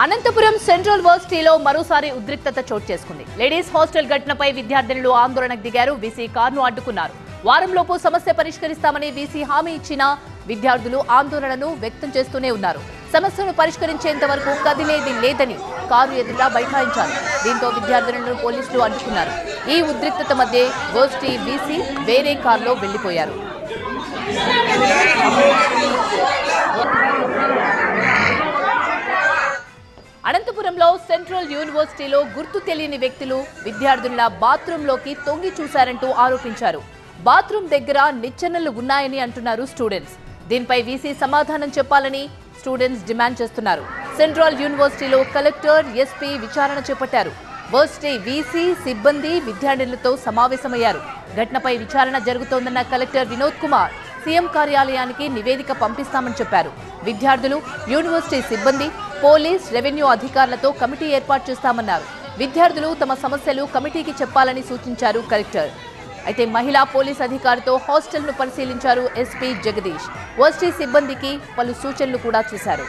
Anantapuram central వర్సిటీలో మరోసారి ఉద్రిక్తత చోటు చేసుకుంది. లేడీస్ హాస్టల్ ఘటనపై విద్యార్థులు ఆందోళనకు దిగారు. వీసీ కారును అడ్డుకున్నారు. వారంలోపు సమస్య పరిష్కరిస్తామని వీసీ హామీ ఇచ్చినా విద్యార్థులు ఆందోళనను వ్యక్తం చేస్తూనే ఉన్నారు. సమస్యను పరిష్కరించేంత వరకు కదిలేది లేదని కారు ఎదుట బైఠాయించారు. దీంతో విద్యార్థులను పోలీసులు అడ్డుకున్నారు. ఈ ఉద్రిక్తత మధ్య వర్సిటీ వీసీ వేరే కారులో వెళ్లిపోయారు. అనంతపురంలో సెంట్రల్ యూనివర్సిటీలో గుర్తు తెలియని వ్యక్తులు విద్యార్థుల బాత్రూంలోకి తొంగి చూశారంటూ ఆరోపించారు. బాత్రూం దగ్గర నిచ్చెనలు ఉన్నాయని అంటున్నారు స్టూడెంట్స్. దీనిపై వీసీ సమాధానం చెప్పాలని స్టూడెంట్స్ డిమాండ్ చేస్తున్నారు. సెంట్రల్ యూనివర్సిటీలో కలెక్టర్, ఎస్పీ విచారణ చేపట్టారు. వర్సిటీ వీసీ, సిబ్బంది విద్యార్థులతో సమావేశమయ్యారు. ఘటనపై విచారణ జరుగుతోందన్న కలెక్టర్ వినోద్ కుమార్ సీఎం కార్యాలయానికి నివేదిక పంపిస్తామని చెప్పారు. విద్యార్థులు, యూనివర్సిటీ సిబ్బంది, పోలీస్, రెవెన్యూ అధికారులతో కమిటీ ఏర్పాటు చేస్తామన్నారు. విద్యార్థులు తమ సమస్యలు కమిటీకి చెప్పాలని సూచించారు కలెక్టర్. అయితే మహిళా పోలీస్ అధికారితో హాస్టల్ను పరిశీలించారు ఎస్పీ జగదీష్. వర్సిటీ సిబ్బందికి పలు సూచనలు కూడా చేశారు.